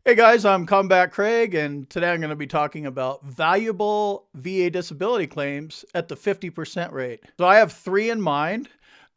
Hey guys, I'm Combat Craig, and today I'm going to be talking about valuable VA disability claims at the 50% rate. So I have three in mind.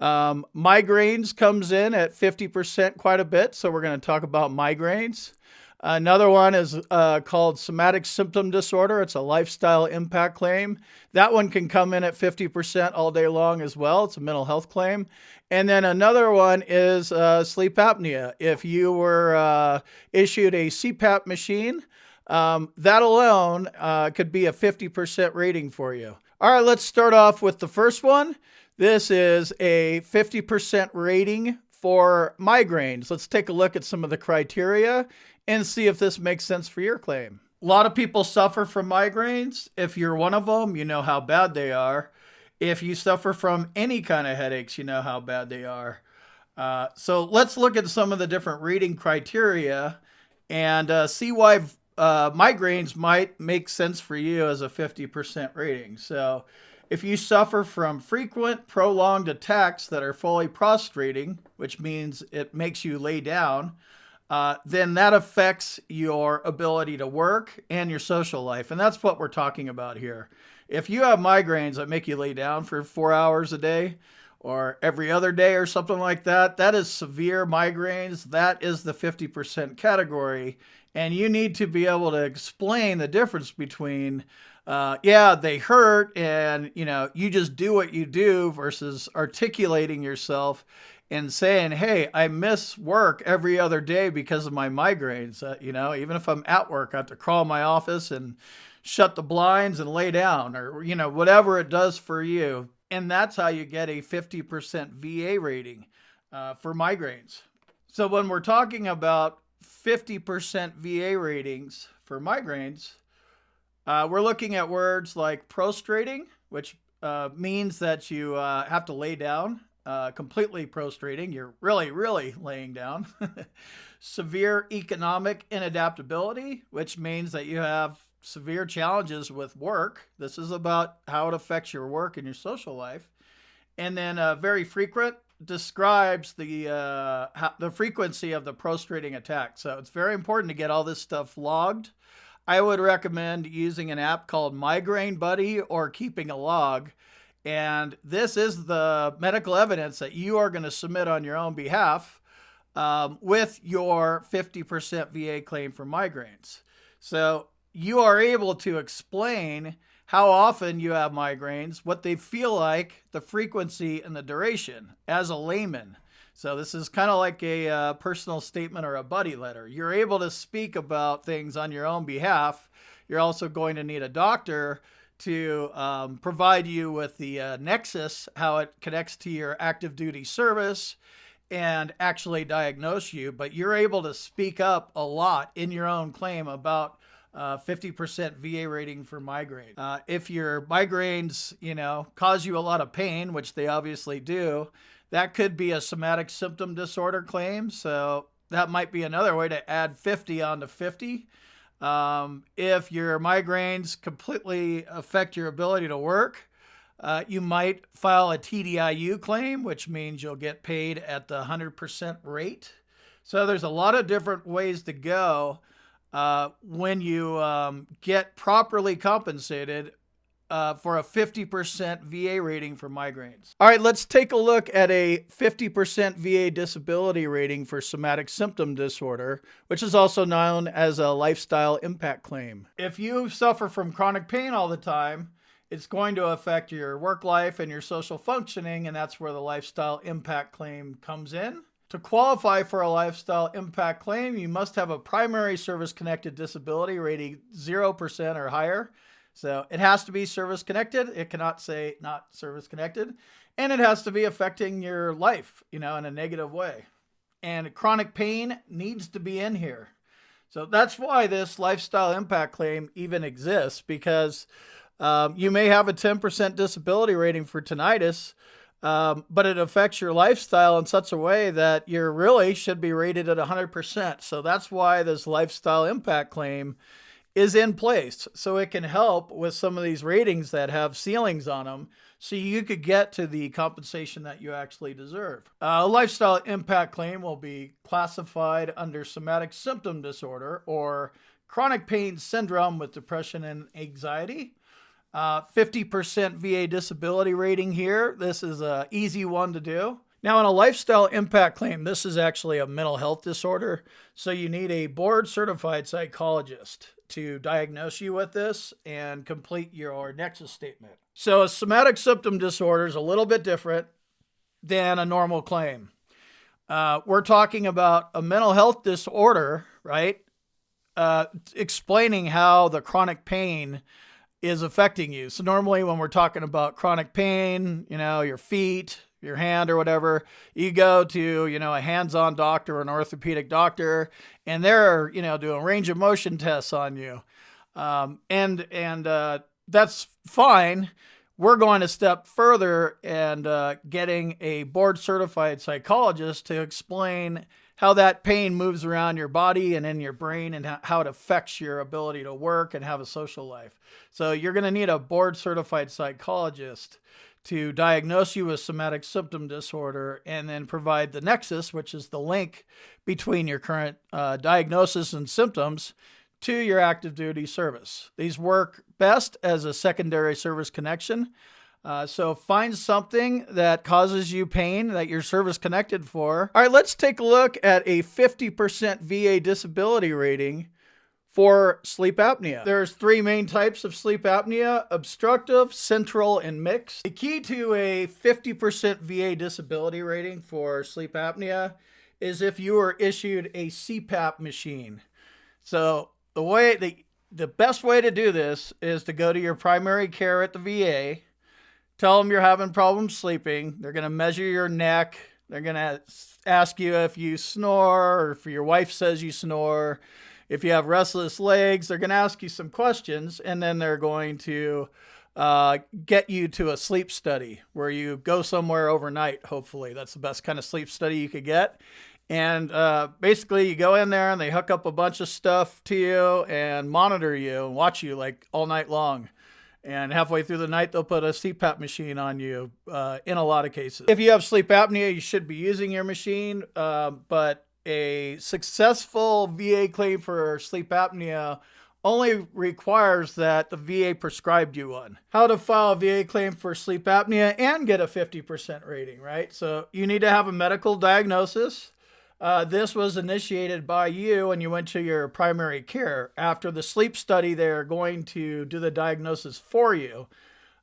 Migraines comes in at 50% quite a bit, so we're going to talk about migraines. Another one is called Somatic Symptom Disorder. It's a lifestyle impact claim. That one can come in at 50% all day long as well. It's a mental health claim. And then another one is sleep apnea. If you were issued a CPAP machine, that alone could be a 50% rating for you. All right, let's start off with the first one. This is a 50% rating for migraines. Let's take a look at some of the criteria and see if this makes sense for your claim. A lot of people suffer from migraines. If you're one of them, you know how bad they are. If you suffer from any kind of headaches, you know how bad they are. So let's look at some of the different rating criteria and see why migraines might make sense for you as a 50% rating. So if you suffer from frequent, prolonged attacks that are fully prostrating, which means it makes you lay down, then that affects your ability to work and your social life. And that's what we're talking about here. If you have migraines that make you lay down for 4 hours a day or every other day or something like that, that is severe migraines. That is the 50% category. And you need to be able to explain the difference between, they hurt and, you just do what you do versus articulating yourself and saying, hey, I miss work every other day because of my migraines. Even if I'm at work, I have to crawl in my office and shut the blinds and lay down or, whatever it does for you. And that's how you get a 50% VA rating for migraines. So when we're talking about 50% VA ratings for migraines, we're looking at words like prostrating, which means that you have to lay down, completely prostrating. You're really, really laying down. Severe economic inadaptability, which means that you have severe challenges with work. This is about how it affects your work and your social life. And then very frequent describes the frequency of the prostrating attack. So it's very important to get all this stuff logged. I would recommend using an app called Migraine Buddy or keeping a log. And this is the medical evidence that you are going to submit on your own behalf with your 50% VA claim for migraines. So you are able to explain how often you have migraines, what they feel like, the frequency, and the duration as a layman. So this is kind of like a personal statement or a buddy letter. You're able to speak about things on your own behalf. You're also going to need a doctor to provide you with the nexus, how it connects to your active duty service, and actually diagnose you. But you're able to speak up a lot in your own claim about 50% VA rating for migraine. If your migraines, cause you a lot of pain, which they obviously do, that could be a somatic symptom disorder claim. So that might be another way to add 50 onto 50. If your migraines completely affect your ability to work, you might file a TDIU claim, which means you'll get paid at the 100% rate. So there's a lot of different ways to go when you get properly compensated for a 50% VA rating for migraines. All right, let's take a look at a 50% VA disability rating for somatic symptom disorder, which is also known as a lifestyle impact claim. If you suffer from chronic pain all the time, it's going to affect your work life and your social functioning, and that's where the lifestyle impact claim comes in. To qualify for a lifestyle impact claim, you must have a primary service-connected disability rating 0% or higher. So it has to be service-connected. It cannot say not service-connected. And it has to be affecting your life, in a negative way. And chronic pain needs to be in here. So that's why this lifestyle impact claim even exists, because you may have a 10% disability rating for tinnitus, but it affects your lifestyle in such a way that you really should be rated at 100%. So that's why this lifestyle impact claim is in place. So it can help with some of these ratings that have ceilings on them, so you could get to the compensation that you actually deserve. A lifestyle impact claim will be classified under somatic symptom disorder or chronic pain syndrome with depression and anxiety. 50% VA disability rating here. This is an easy one to do. Now, in a lifestyle impact claim, this is actually a mental health disorder. So you need a board certified psychologist to diagnose you with this and complete your nexus statement. So a somatic symptom disorder is a little bit different than a normal claim. We're talking about a mental health disorder, right? Explaining how the chronic pain is affecting you. So normally when we're talking about chronic pain, your feet, your hand or whatever, you go to, a hands-on doctor or an orthopedic doctor, and they're, doing range of motion tests on you. And that's fine. We're going a step further and getting a board certified psychologist to explain how that pain moves around your body and in your brain and how it affects your ability to work and have a social life. So you're going to need a board certified psychologist to diagnose you with somatic symptom disorder and then provide the nexus, which is the link between your current diagnosis and symptoms to your active duty service. These work best as a secondary service connection. So find something that causes you pain that you're service connected for. All right, let's take a look at a 50% VA disability rating for sleep apnea. There's three main types of sleep apnea: obstructive, central, and mixed. The key to a 50% VA disability rating for sleep apnea is if you were issued a CPAP machine. So the best way to do this is to go to your primary care at the VA, tell them you're having problems sleeping. They're going to measure your neck. They're going to ask you if you snore or if your wife says you snore. If you have restless legs, they're going to ask you some questions, and then they're going to get you to a sleep study where you go somewhere overnight, hopefully. That's the best kind of sleep study you could get. And basically, you go in there, and they hook up a bunch of stuff to you and monitor you and watch you like all night long. And halfway through the night, they'll put a CPAP machine on you in a lot of cases. If you have sleep apnea, you should be using your machine, but a successful VA claim for sleep apnea only requires that the VA prescribed you one. How to file a VA claim for sleep apnea and get a 50% rating, right? So you need to have a medical diagnosis. This was initiated by you and you went to your primary care. After the sleep study, they're going to do the diagnosis for you.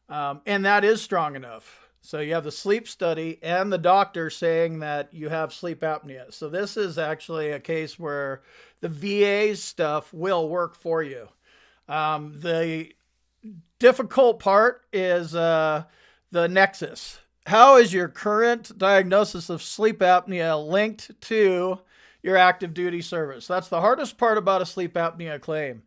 And that is strong enough. So you have the sleep study and the doctor saying that you have sleep apnea. So this is actually a case where the VA stuff will work for you. The difficult part is the nexus. How is your current diagnosis of sleep apnea linked to your active duty service? That's the hardest part about a sleep apnea claim.